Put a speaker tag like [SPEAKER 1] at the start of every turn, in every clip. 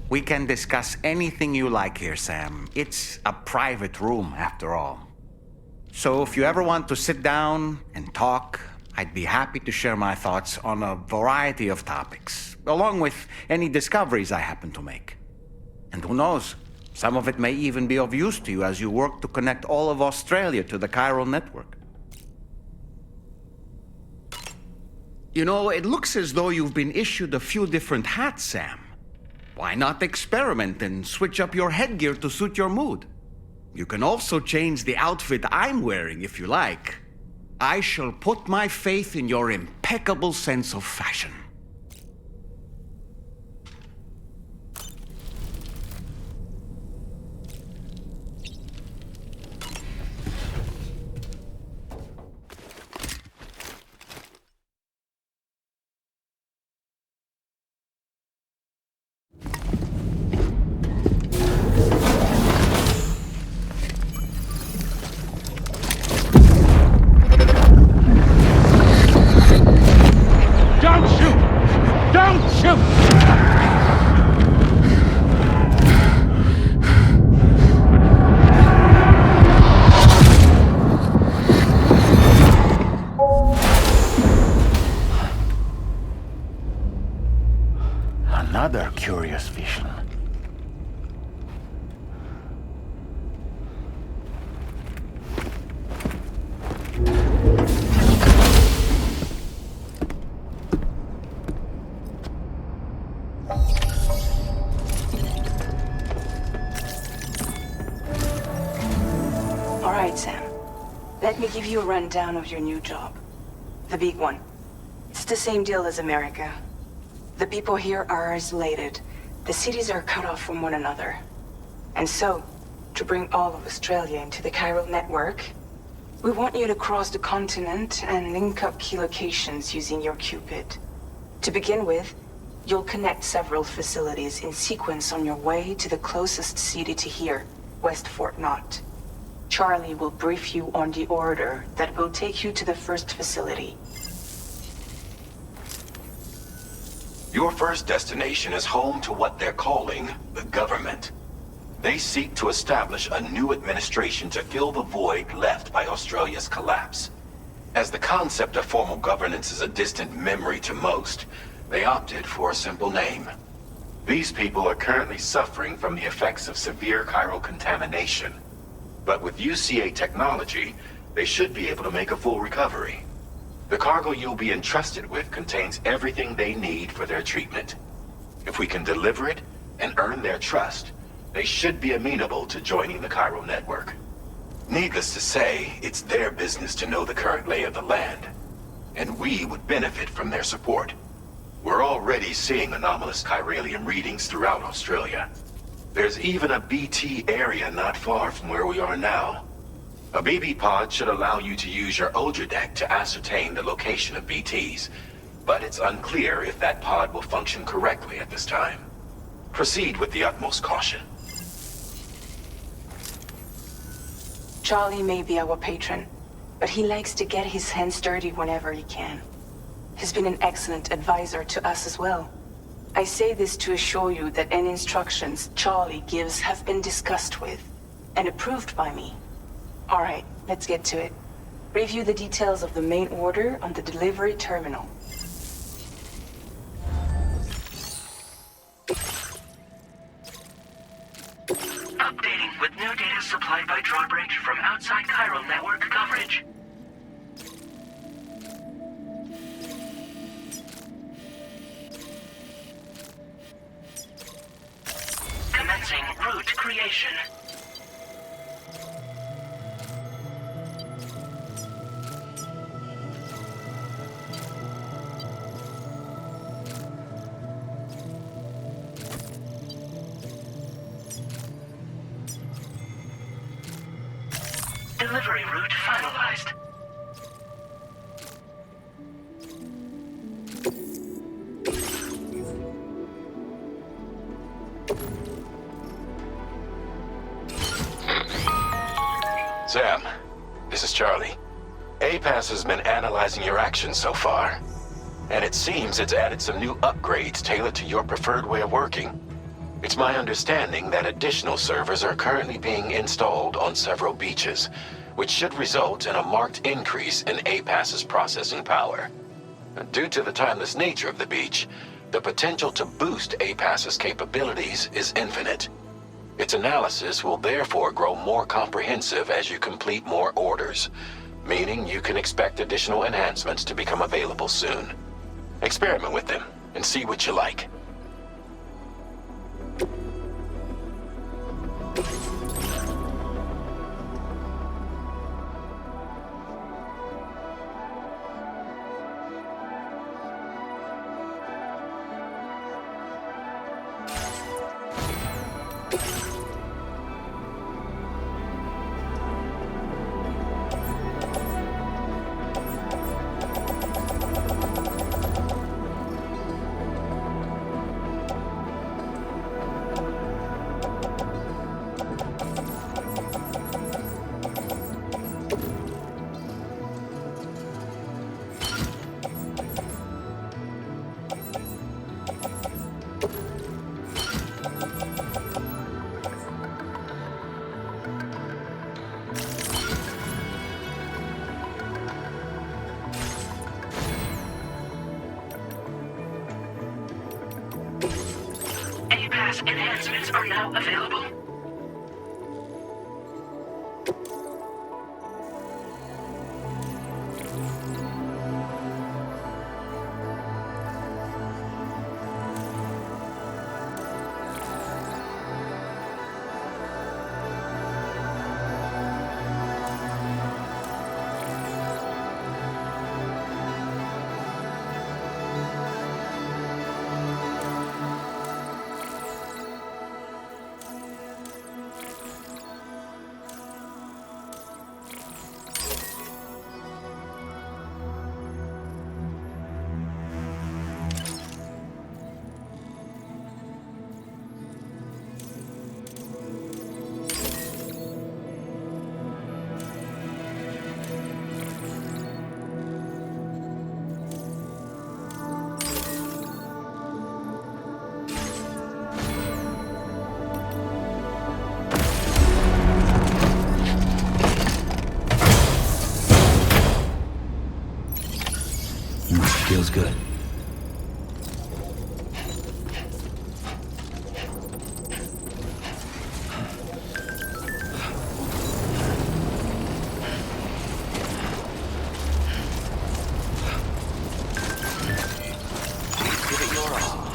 [SPEAKER 1] We can discuss anything you like here, Sam. It's a private room, after all. So if you ever want to sit down and talk, I'd be happy to share my thoughts on a variety of topics, along with any discoveries I happen to make. And who knows, some of it may even be of use to you as you work to connect all of Australia to the chiral network. You know, it looks as though you've been issued a few different hats, Sam. Why not experiment and switch up your headgear to suit your mood? You can also change the outfit I'm wearing if you like. I shall put my faith in your impeccable sense of fashion. Another curious vision.
[SPEAKER 2] All right, Sam. Let me give you a rundown of your new job. The big one. It's the same deal as America. The people here are isolated. The cities are cut off from one another. And so, to bring all of Australia into the chiral network, we want you to cross the continent and link up key locations using your Cupid. To begin with, you'll connect several facilities in sequence on your way to the closest city to here, West Fort Knott. Charlie will brief you on the order that will take you to the first facility.
[SPEAKER 3] Your first destination is home to what they're calling the government. They seek to establish a new administration to fill the void left by Australia's collapse. As the concept of formal governance is a distant memory to most, they opted for a simple name. These people are currently suffering from the effects of severe chiral contamination. But with UCA technology, they should be able to make a full recovery. The cargo you'll be entrusted with contains everything they need for their treatment. If we can deliver it and earn their trust, they should be amenable to joining the chiral network. Needless to say, it's their business to know the current lay of the land, and we would benefit from their support. We're already seeing anomalous chiralium readings throughout Australia. There's even a BT area not far from where we are now. A BB pod should allow you to use your Ultra deck to ascertain the location of BTs, but it's unclear if that pod will function correctly at this time. Proceed with the utmost caution.
[SPEAKER 2] Charlie may be our patron, but he likes to get his hands dirty whenever he can. He's been an excellent advisor to us as well. I say this to assure you that any instructions Charlie gives have been discussed with and approved by me. All right, let's get to it. Review the details of the main order on the delivery terminal.
[SPEAKER 4] Updating with new data supplied by Drawbridge from outside chiral network coverage. Commencing route creation. Delivery route finalized.
[SPEAKER 3] Sam, this is Charlie. APAS has been analyzing your actions so far, and it seems it's added some new upgrades tailored to your preferred way of working. It's my understanding that additional servers are currently being installed on several beaches, which should result in a marked increase in APAS's processing power. Due to the timeless nature of the beach, the potential to boost APAS's capabilities is infinite. Its analysis will therefore grow more comprehensive as you complete more orders, meaning you can expect additional enhancements to become available soon. Experiment with them and see what you like.
[SPEAKER 4] APAS enhancements are now available.
[SPEAKER 5] Feels good.
[SPEAKER 1] Give it your all.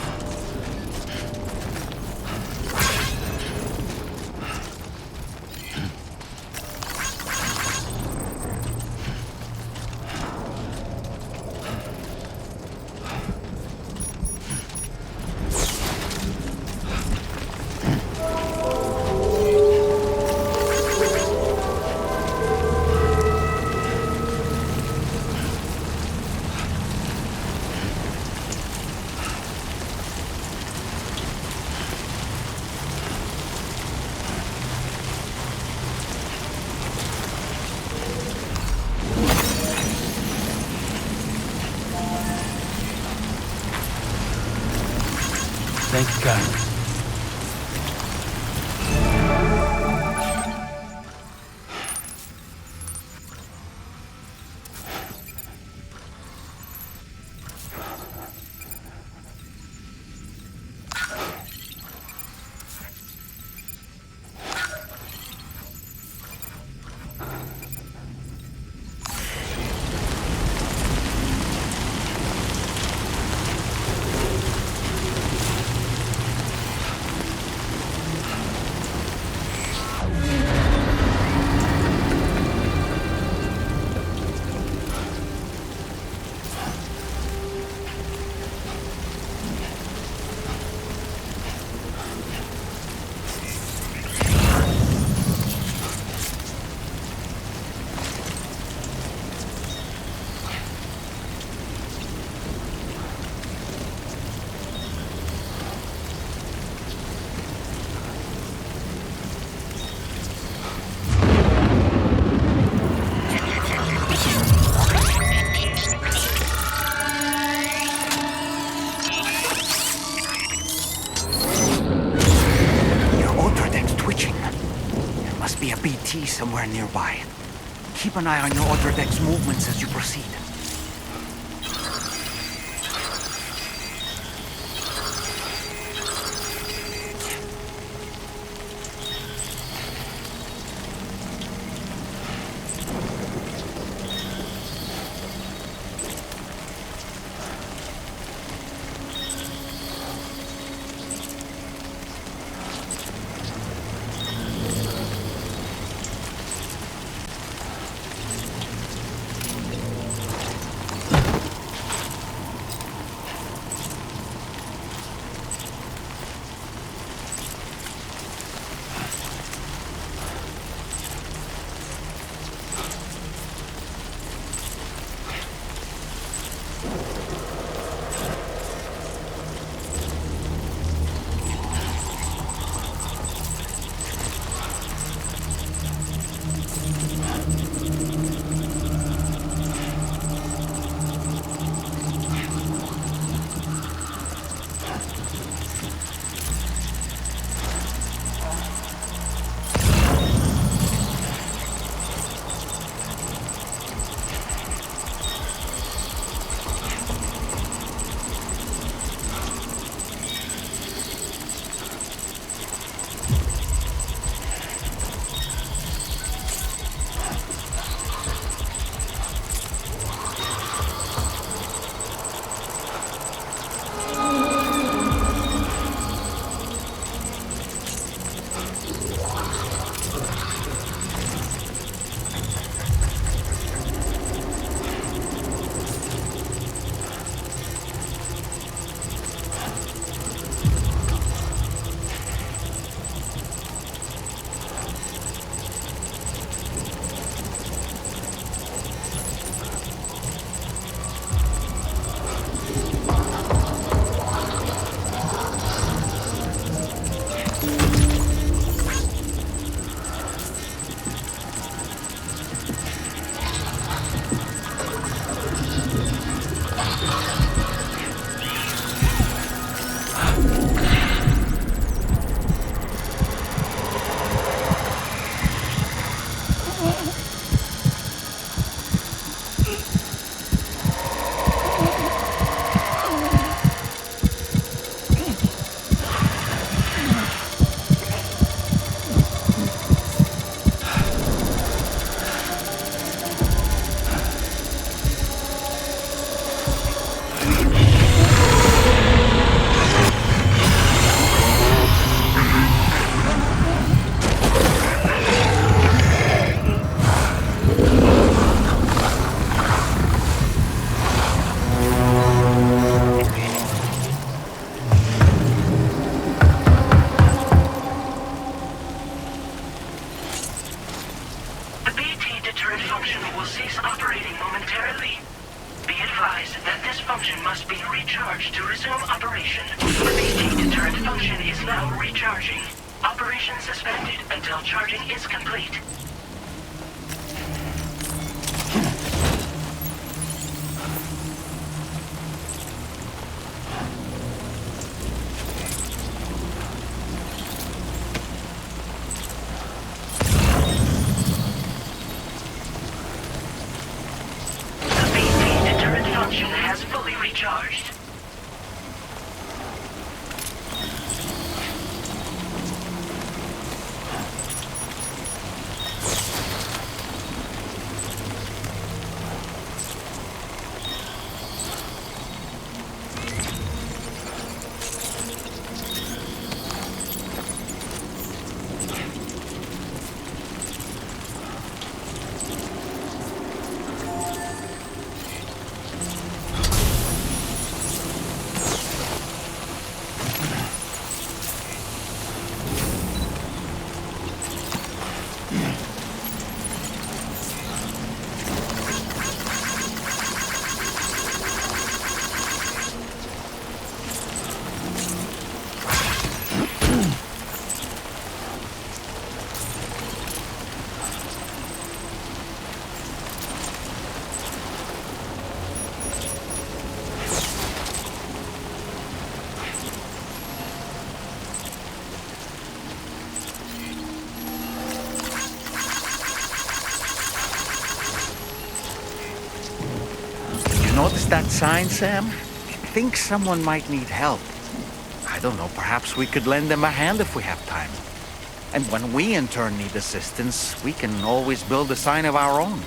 [SPEAKER 1] Must be a BT somewhere nearby. Keep an eye on your other deck's movements as you proceed.
[SPEAKER 4] recharge to resume operation. The BT deterrent function is now recharging. Operation suspended until charging is complete. The BT deterrent function has fully recharged.
[SPEAKER 1] Notice that sign, Sam? It thinks someone might need help. I don't know, perhaps we could lend them a hand if we have time. And when we in turn need assistance, we can always build a sign of our own.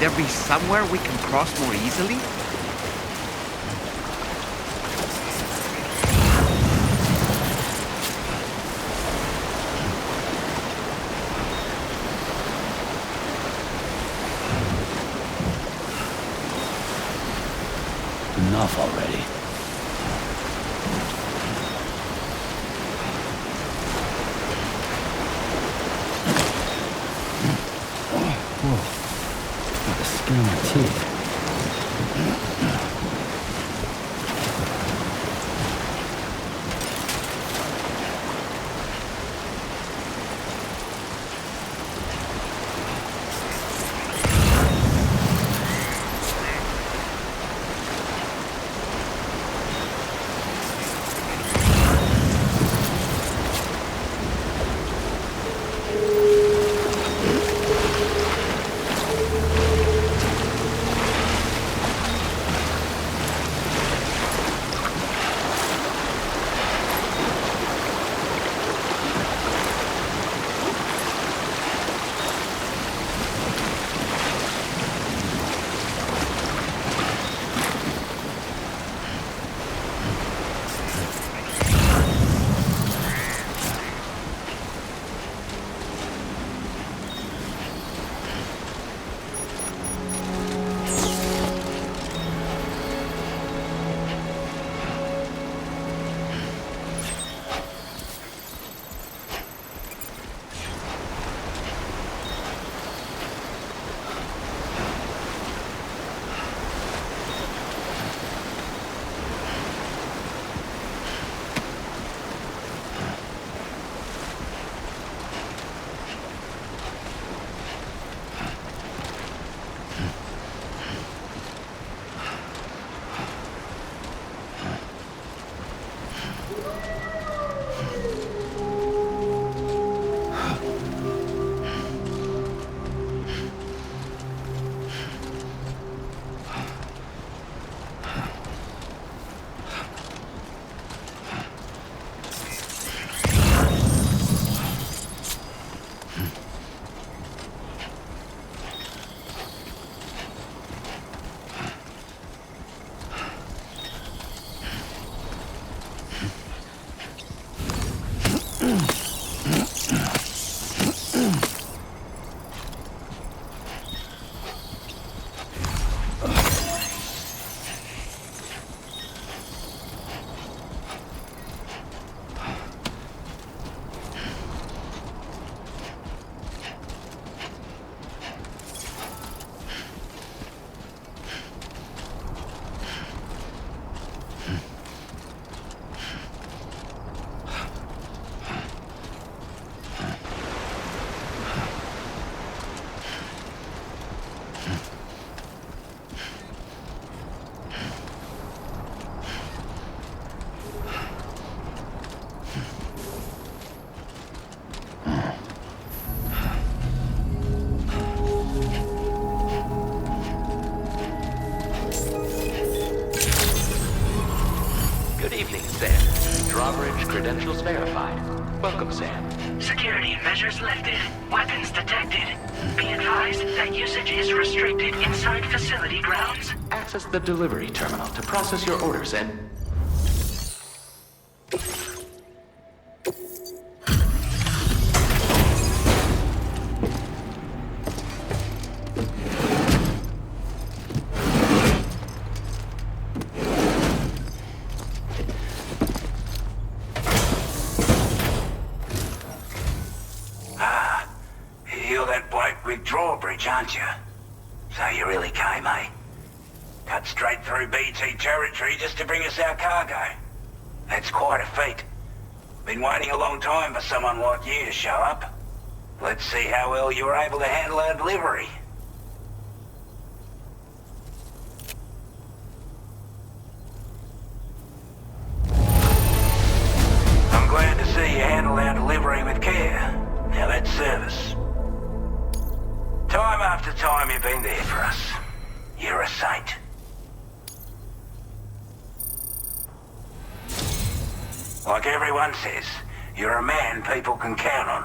[SPEAKER 1] there be somewhere we can cross more easily?
[SPEAKER 5] Enough already. Whoa. Got the skin on my teeth.
[SPEAKER 6] Drawbridge credentials verified. Welcome, Sam.
[SPEAKER 4] Security measures lifted. Weapons detected. Be advised that usage is restricted inside facility grounds.
[SPEAKER 6] Access the delivery terminal to process your orders and...
[SPEAKER 7] Drawbridge, aren't you? So you really came, eh? Cut straight through BT territory just to bring us our cargo. That's quite a feat. Been waiting a long time for someone like you to show up. Let's see how well you were able to handle our delivery. I'm glad to see you handled our delivery with care. Now that's service. Time after time you've been there for us. You're a saint. Like everyone says, you're a man people can count on.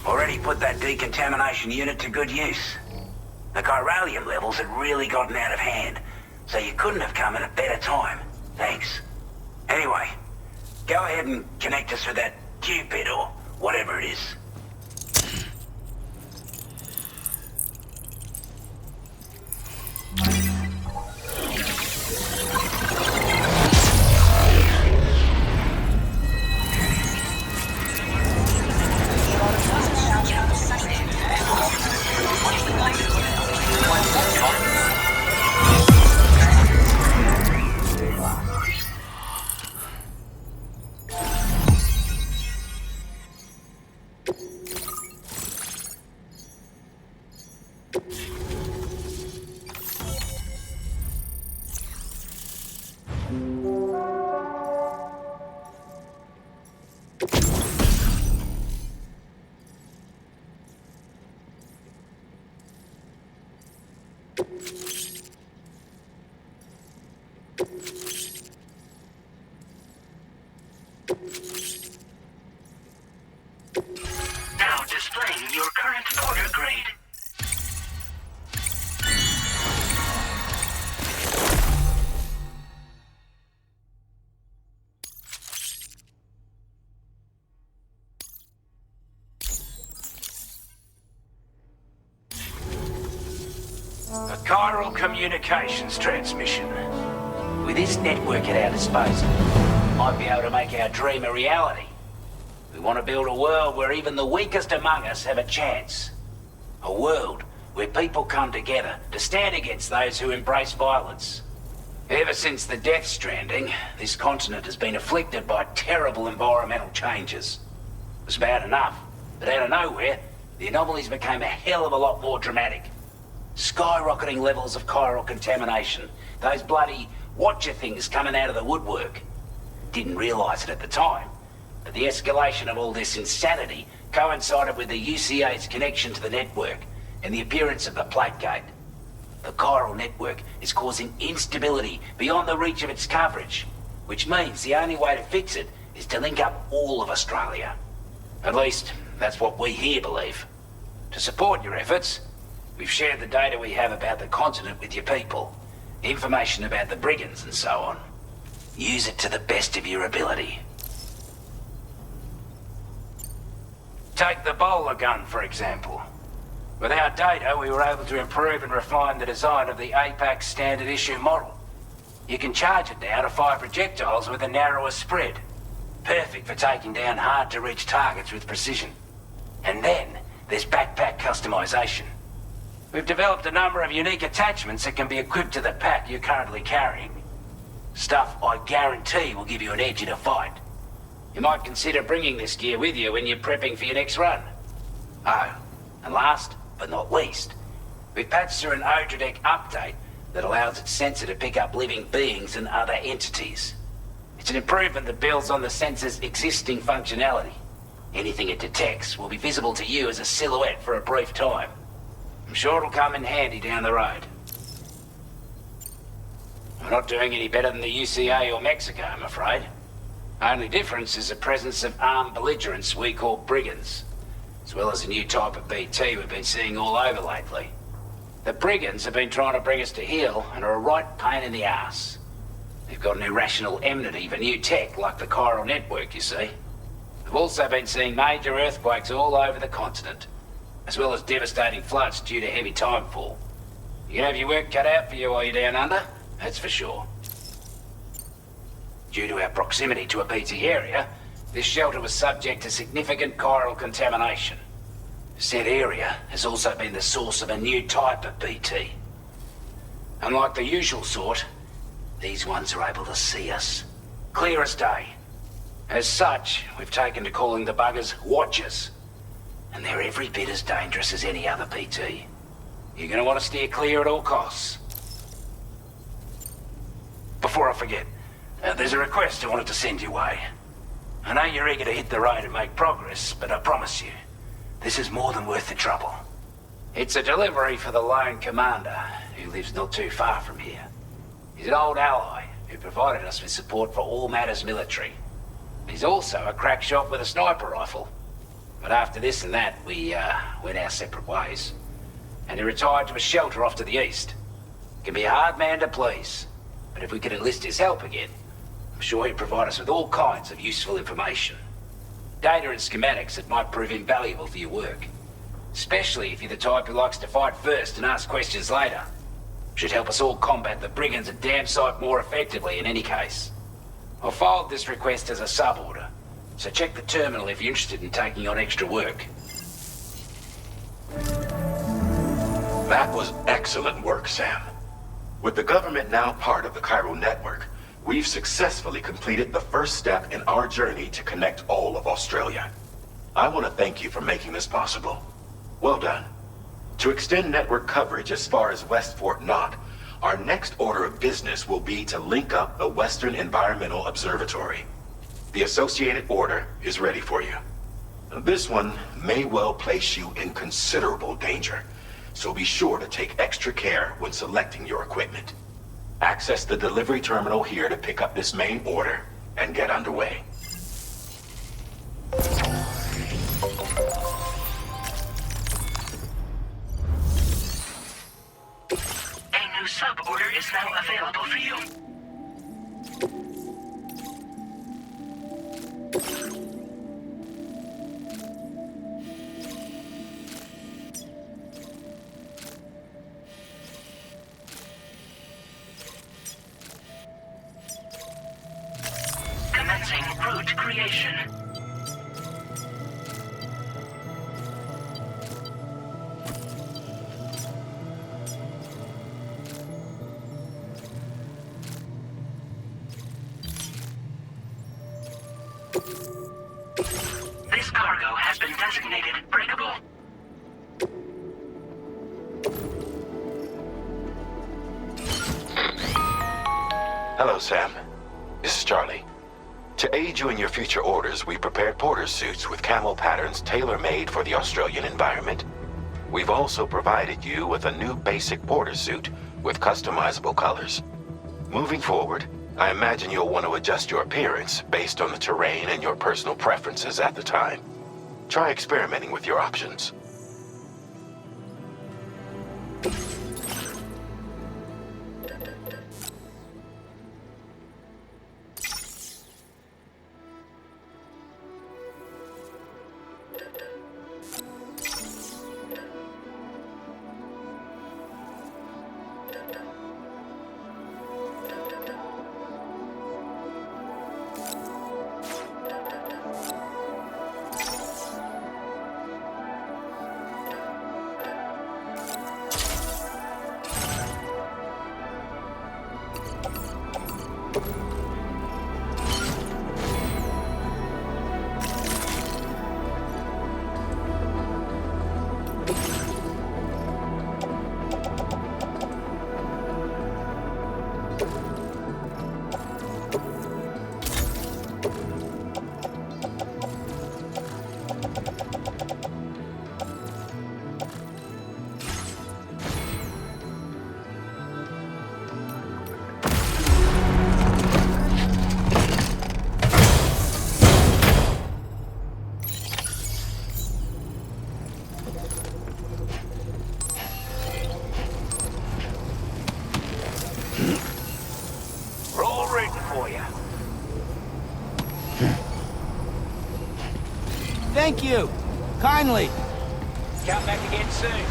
[SPEAKER 7] Already put that decontamination unit to good use. The chiralium levels had really gotten out of hand, so you couldn't have come at a better time. Thanks. Anyway, go ahead and connect us with that Cupid or whatever it is.
[SPEAKER 4] Now displaying your current order grade.
[SPEAKER 7] A chiral communications transmission. With this network at our disposal, we might be able to make our dream a reality. We want to build a world where even the weakest among us have a chance. A world where people come together to stand against those who embrace violence. Ever since the Death Stranding, this continent has been afflicted by terrible environmental changes. It was bad enough, but out of nowhere, the anomalies became a hell of a lot more dramatic. Skyrocketing levels of chiral contamination. Those bloody watcher things coming out of the woodwork. Didn't realise it at the time, but the escalation of all this insanity coincided with the UCA's connection to the network and the appearance of the Plate Gate. The chiral network is causing instability beyond the reach of its coverage, which means the only way to fix it is to link up all of Australia. At least, that's what we here believe. To support your efforts, we've shared the data we have about the continent with your people. Information about the brigands and so on. Use it to the best of your ability. Take the bowler gun, for example. With our data, we were able to improve and refine the design of the APAC standard issue model. You can charge it now to fire projectiles with a narrower spread. Perfect for taking down hard-to-reach targets with precision. And then, there's backpack customization. We've developed a number of unique attachments that can be equipped to the pack you're currently carrying. Stuff I guarantee will give you an edge in a fight. You might consider bringing this gear with you when you're prepping for your next run. Oh, and last but not least, we've patched through an Odradek update that allows its sensor to pick up living beings and other entities. It's an improvement that builds on the sensor's existing functionality. Anything it detects will be visible to you as a silhouette for a brief time. I'm sure it'll come in handy down the road. We're not doing any better than the UCA or Mexico, I'm afraid. Only difference is the presence of armed belligerents we call brigands, as well as a new type of BT we've been seeing all over lately. The brigands have been trying to bring us to heel and are a right pain in the ass. They've got an irrational enmity for new tech like the chiral network, you see. We've also been seeing major earthquakes all over the continent, as well as devastating floods due to heavy timefall. You can have your work cut out for you while you're down under, that's for sure. Due to our proximity to a BT area, this shelter was subject to significant chiral contamination. Said area has also been the source of a new type of BT. Unlike the usual sort, these ones are able to see us. Clear as day. As such, we've taken to calling the buggers Watchers. And they're every bit as dangerous as any other PT. You're gonna want to steer clear at all costs. Before I forget, there's a request I wanted to send your way. I know you're eager to hit the road and make progress, but I promise you, this is more than worth the trouble. It's a delivery for the lone commander, who lives not too far from here. He's an old ally who provided us with support for all matters military. He's also a crack shot with a sniper rifle. But after this and that, we went our separate ways.
[SPEAKER 8] and he retired to a shelter off to the east. Can be a hard man to please, but if we could enlist his help again, I'm sure he'd provide us with all kinds of useful information. Data and schematics that might prove invaluable for your work. Especially if you're the type who likes to fight first and ask questions later. Should help us all combat the brigands a damn sight more effectively in any case. I filed this request as a sub-order, so check the terminal if you're interested in taking on extra work.
[SPEAKER 3] That was excellent work, Sam. With the government now part of the Cairo network, we've successfully completed the first step in our journey to connect all of Australia. I want to thank you for making this possible. Well done. To extend network coverage as far as West Fort Knott, our next order of business will be to link up the Western Environmental Observatory. The associated order is ready for you. This one may well place you in considerable danger, so be sure to take extra care when selecting your equipment. Access the delivery terminal here to pick up this main order and get underway.
[SPEAKER 4] A new sub-order is now available for you. Commencing route creation. This cargo has been designated breakable.
[SPEAKER 3] Hello, Sam. This is Charlie. To aid you in your future orders, we prepared porter suits with camo patterns tailor-made for the Australian environment. We've also provided you with a new basic porter suit with customizable colors. Moving forward, I imagine you'll want to adjust your appearance based on the terrain and your personal preferences at the time. Try experimenting with your options.
[SPEAKER 8] We're all rooting for you.
[SPEAKER 9] Thank you. Kindly.
[SPEAKER 8] Come back again soon.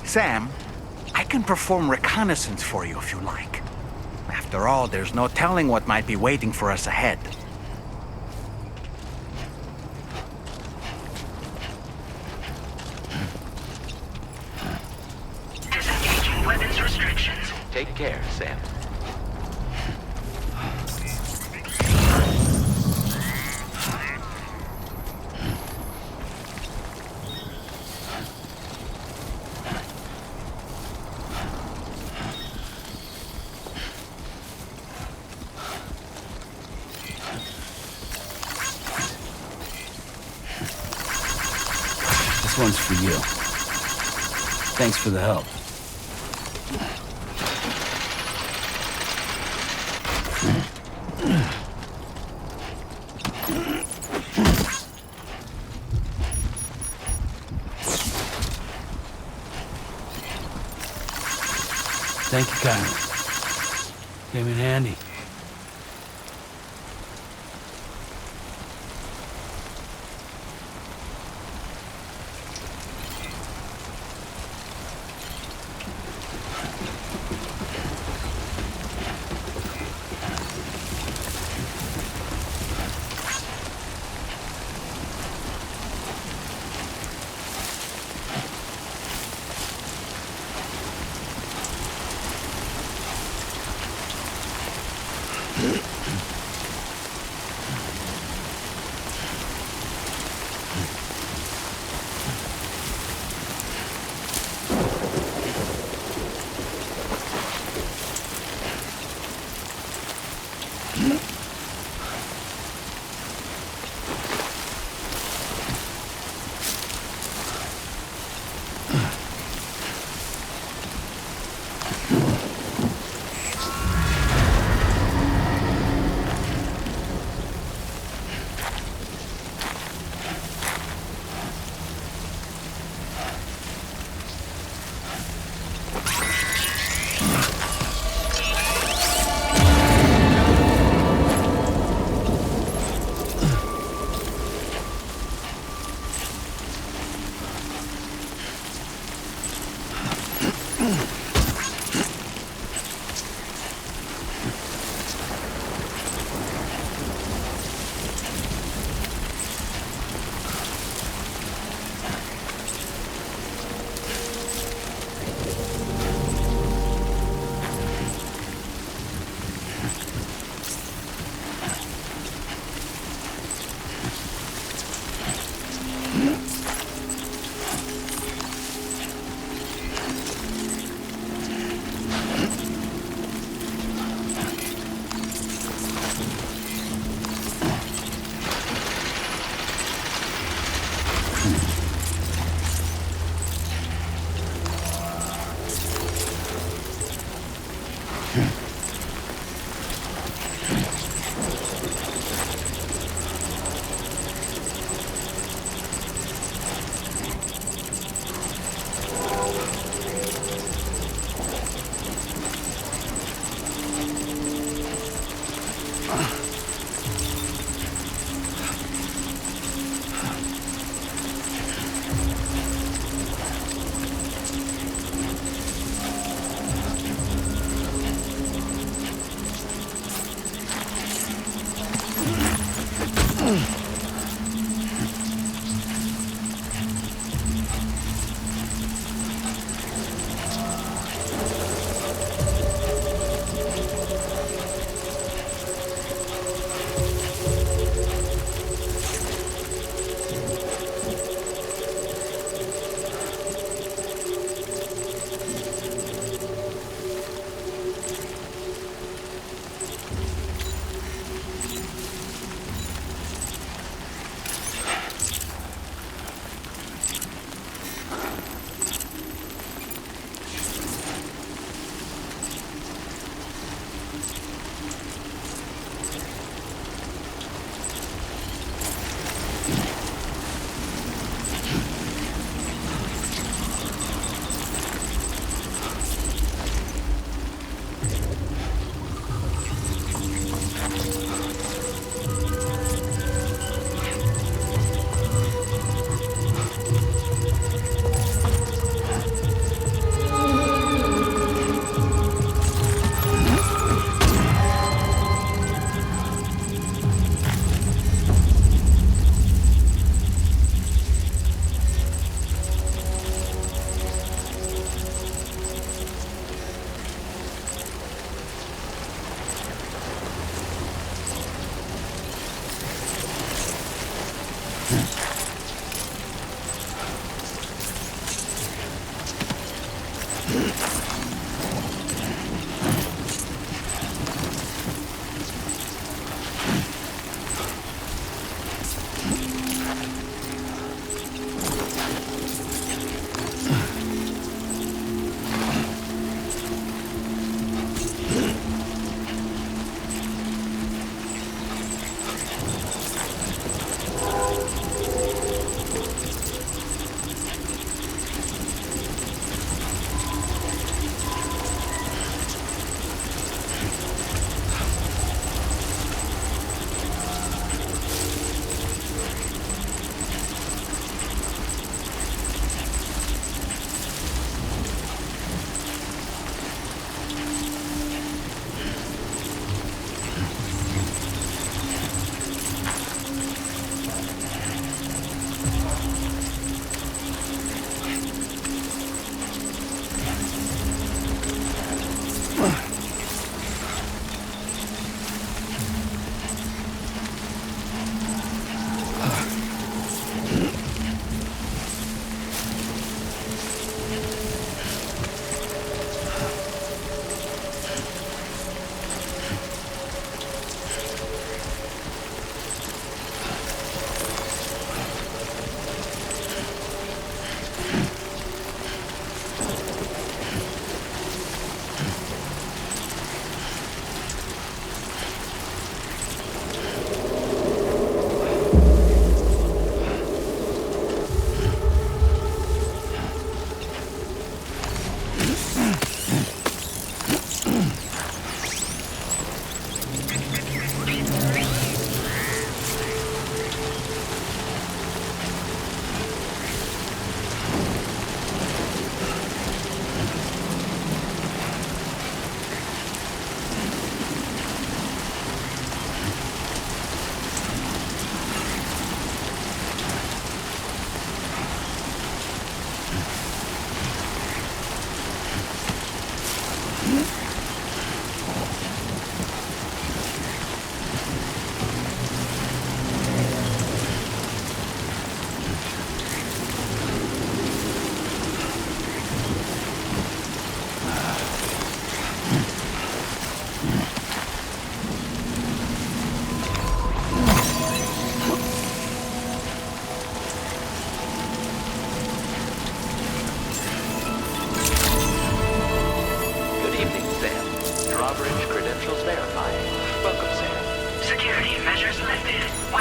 [SPEAKER 1] Sam, I can perform reconnaissance for you if you like. After all, there's no telling what might be waiting for us ahead.
[SPEAKER 4] Disengaging weapons restrictions.
[SPEAKER 6] Take care, Sam.
[SPEAKER 5] This one's for you. Thanks for the help. Thank you kindly. Came in handy.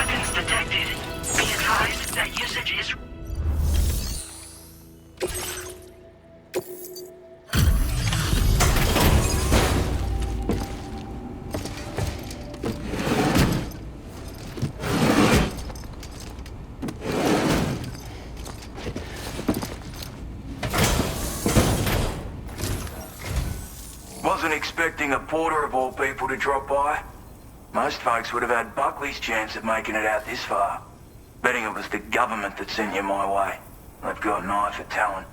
[SPEAKER 4] weapons detected. Be advised that usage is...
[SPEAKER 7] Wasn't expecting a porter of all people to drop by. Most folks would have had Buckley's chance of making it out this far. Betting it was the government that sent you my way. They've got an eye for talent.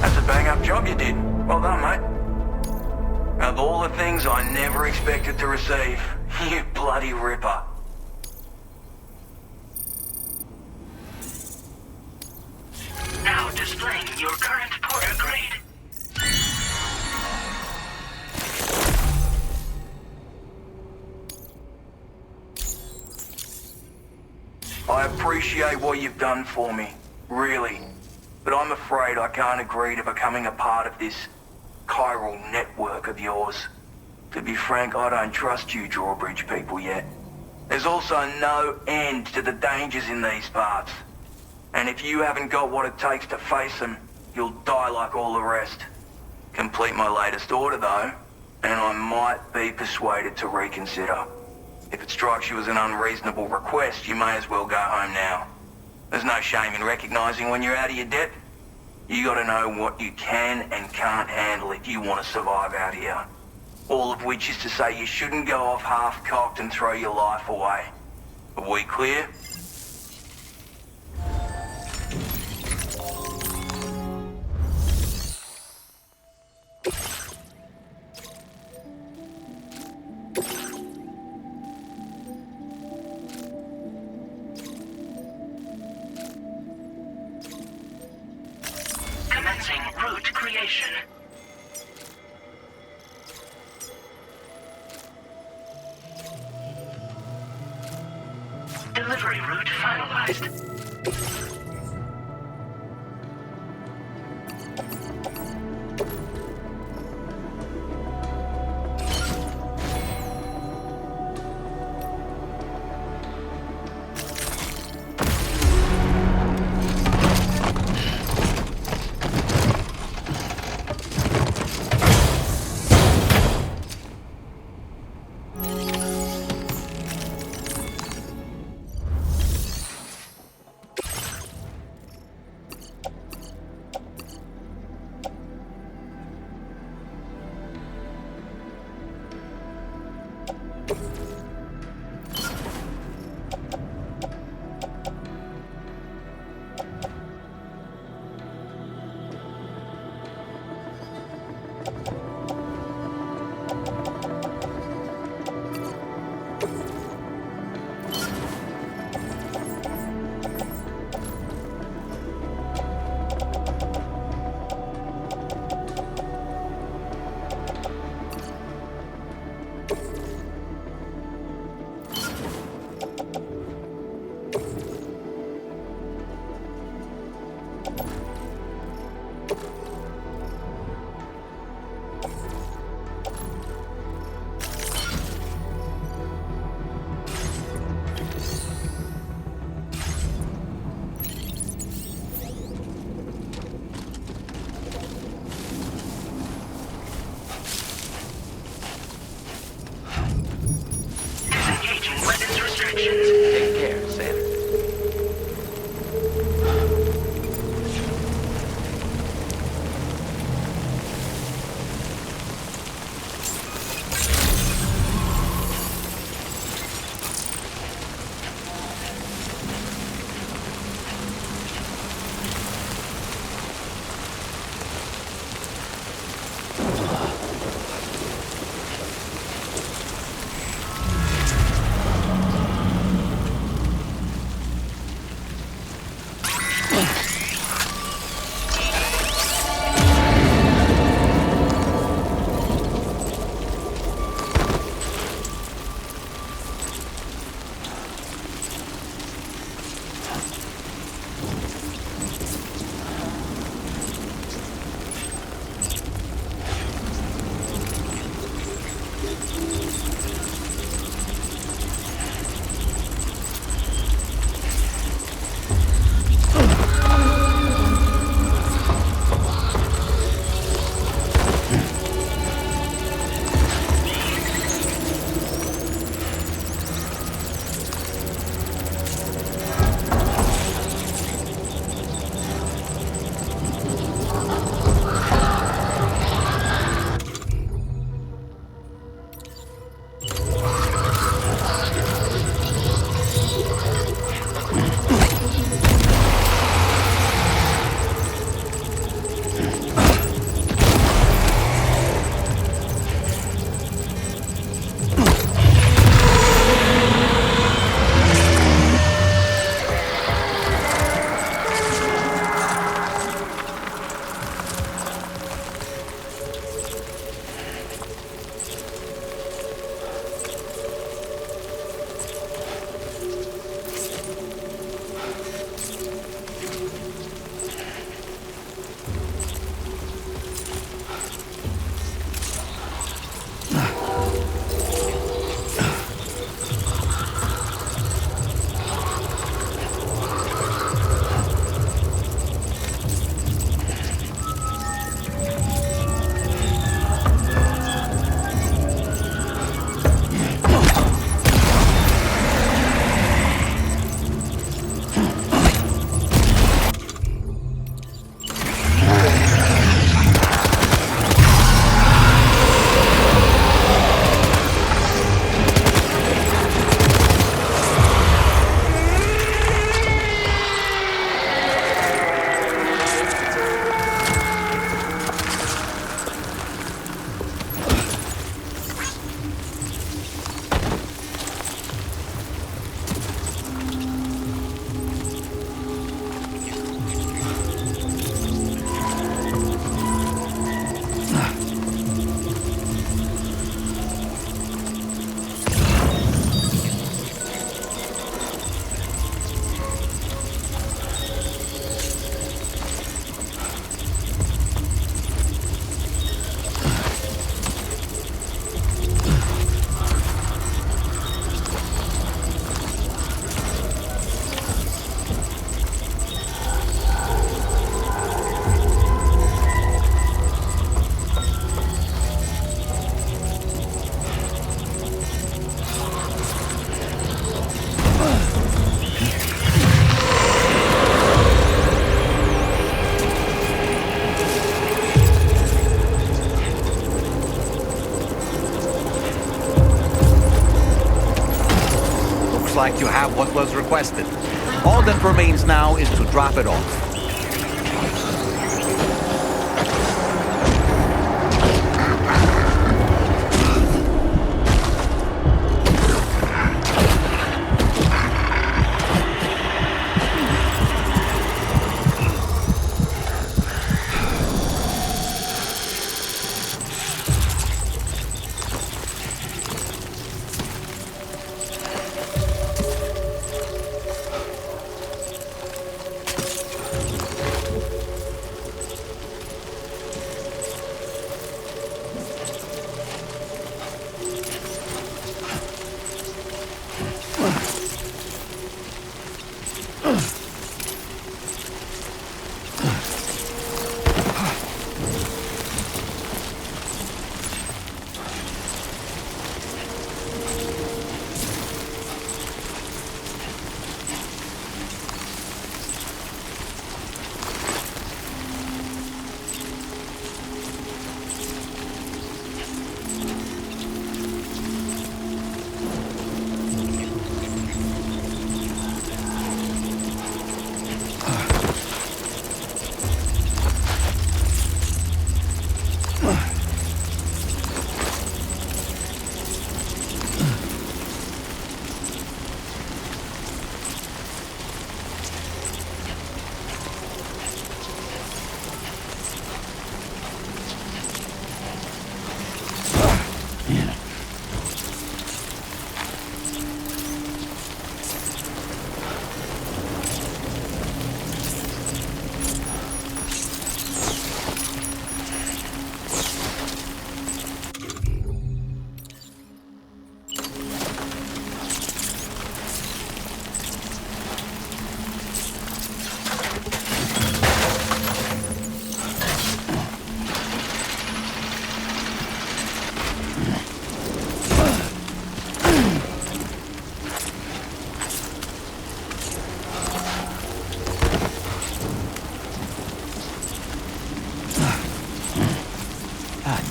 [SPEAKER 7] That's a bang-up job you did. Well done, mate. Of all the things I never expected to receive, you bloody ripper.
[SPEAKER 4] Now displaying your current porter grade.
[SPEAKER 7] I appreciate what you've done for me, really. But I'm afraid I can't agree to becoming a part of this chiral network of yours. To be frank, I don't trust you drawbridge people yet. There's also no end to the dangers in these parts. And if you haven't got what it takes to face them, you'll die like all the rest. Complete my latest order though, and I might be persuaded to reconsider. If it strikes you as an unreasonable request, you may as well go home now. There's no shame in recognizing when you're out of your depth. You gotta know what you can and can't handle if you want to survive out here. All of which is to say you shouldn't go off half-cocked and throw your life away. Are we clear?
[SPEAKER 4] Commencing route creation. Delivery route finalized.
[SPEAKER 6] Take care, Sam.
[SPEAKER 1] like you have what was requested. All that remains now is to drop it off.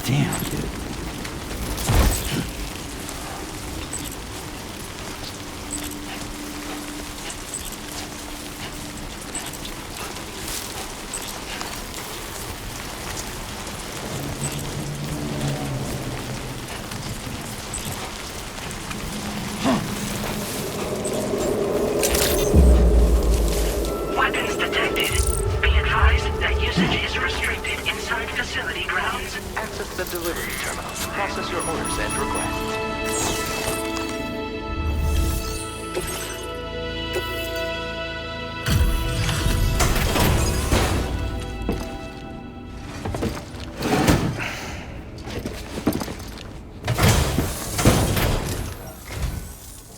[SPEAKER 5] Damn, dude.
[SPEAKER 4] Weapons detected. Be advised that usage is restricted inside facility grounds.
[SPEAKER 6] Access the delivery terminal. Process your orders and requests.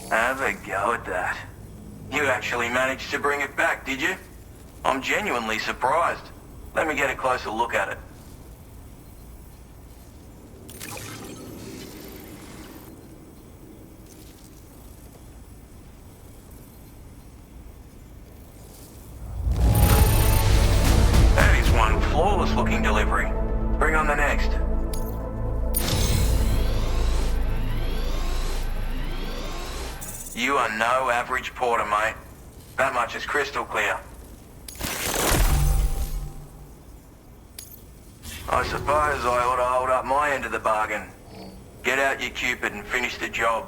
[SPEAKER 7] Have a go at that. You actually managed to bring it back, did you? I'm genuinely surprised. Let me get a closer look at it. That is one flawless looking delivery. Bring on the next. You are no average porter, mate. That much is crystal clear. I suppose I ought to hold up my end of the bargain. Get out your Cupid and finish the job.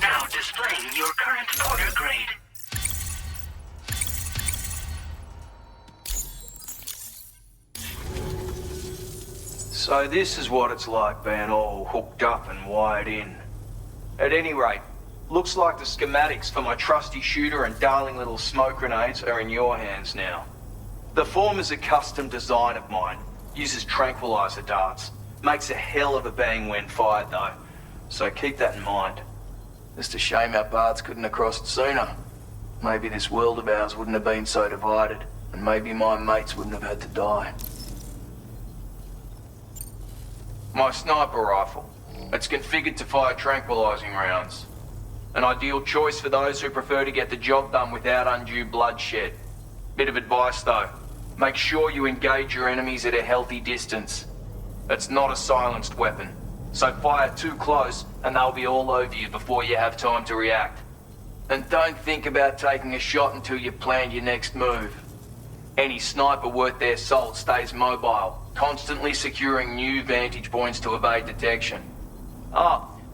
[SPEAKER 4] Now displaying your current porter grade.
[SPEAKER 10] So this is what it's like being all hooked up and wired in. At any rate, looks like the schematics for my trusty shooter and darling little smoke grenades are in your hands now. The form is a custom design of mine. Uses tranquilizer darts. Makes a hell of a bang when fired though. So keep that in mind. Just a shame our paths couldn't have crossed sooner. Maybe this world of ours wouldn't have been so divided. And maybe my mates wouldn't have had to die. My sniper rifle. It's configured to fire tranquilizing rounds. An ideal choice for those who prefer to get the job done without undue bloodshed. Bit of advice though. Make sure you engage your enemies at a healthy distance. It's not a silenced weapon, so fire too close and they'll be all over you before you have time to react. And don't think about taking a shot until you've planned your next move. Any sniper worth their salt stays mobile, constantly securing new vantage points to evade detection.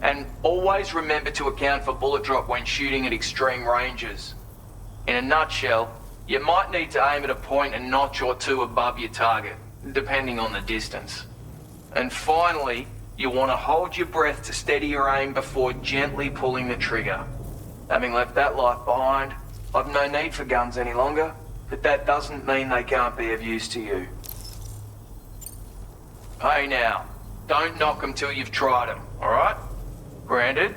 [SPEAKER 10] And always remember to account for bullet drop when shooting at extreme ranges. In a nutshell, you might need to aim at a point a notch or two above your target, depending on the distance. And finally, you want to hold your breath to steady your aim before gently pulling the trigger. Having left that life behind, I've no need for guns any longer, but that doesn't mean they can't be of use to you. Hey now, don't knock them till you've tried them, alright? Granted,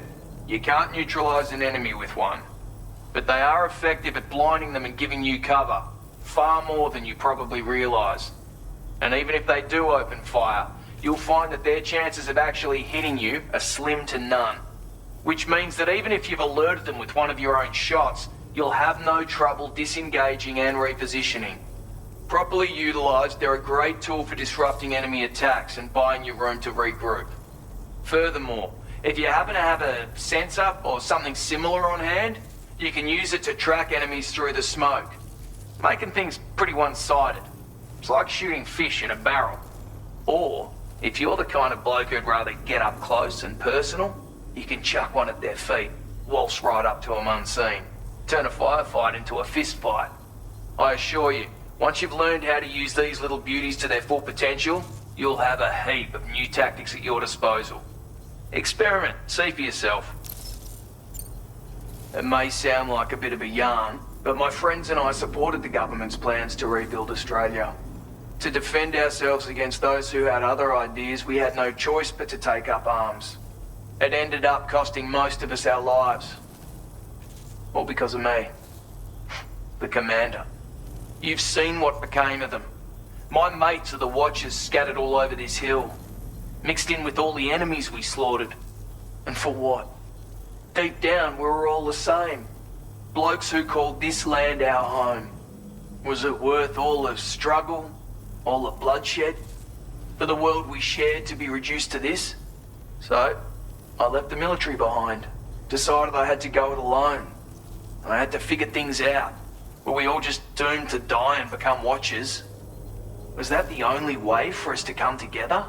[SPEAKER 10] you can't neutralize an enemy with one, but they are effective at blinding them and giving you cover, far more than you probably realize. And even if they do open fire, you'll find that their chances of actually hitting you are slim to none. Which means that even if you've alerted them with one of your own shots, you'll have no trouble disengaging and repositioning. Properly utilized, they're a great tool for disrupting enemy attacks and buying you room to regroup. Furthermore, if you happen to have a sensor or something similar on hand, you can use it to track enemies through the smoke, making things pretty one-sided. It's like shooting fish in a barrel. Or, if you're the kind of bloke who'd rather get up close and personal, you can chuck one at their feet, waltz right up to them unseen, turn a firefight into a fist fight. I assure you, once you've learned how to use these little beauties to their full potential, you'll have a heap of new tactics at your disposal. Experiment, see for yourself. It may sound like a bit of a yarn, but my friends and I supported the government's plans to rebuild Australia. To defend ourselves against those who had other ideas, we had no choice but to take up arms. It ended up costing most of us our lives. All because of me. The commander. You've seen what became of them. My mates are the Watchers scattered all over this hill. Mixed in with all the enemies we slaughtered. And for what? Deep down, we were all the same. Blokes who called this land our home. Was it worth all the struggle? All the bloodshed? For the world we shared to be reduced to this? So, I left the military behind. Decided I had to go it alone. I had to figure things out. Were we all just doomed to die and become Watchers? Was that the only way for us to come together?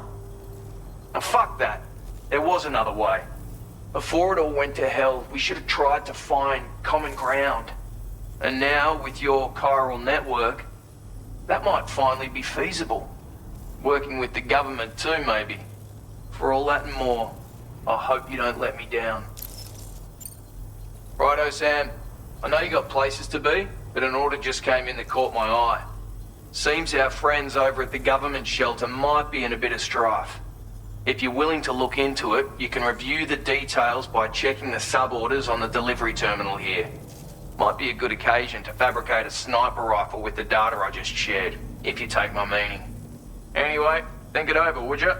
[SPEAKER 10] Now fuck that. There was another way. Before it all went to hell, we should have tried to find common ground. And now, with your chiral network, that might finally be feasible. Working with the government too, maybe. For all that and more, I hope you don't let me down. Righto, Sam. I know you got places to be, but an order just came in that caught my eye. Seems our friends over at the government shelter might be in a bit of strife. If you're willing to look into it, you can review the details by checking the sub-orders on the delivery terminal here. Might be a good occasion to fabricate a sniper rifle with the data I just shared, if you take my meaning. Anyway, think it over, would you?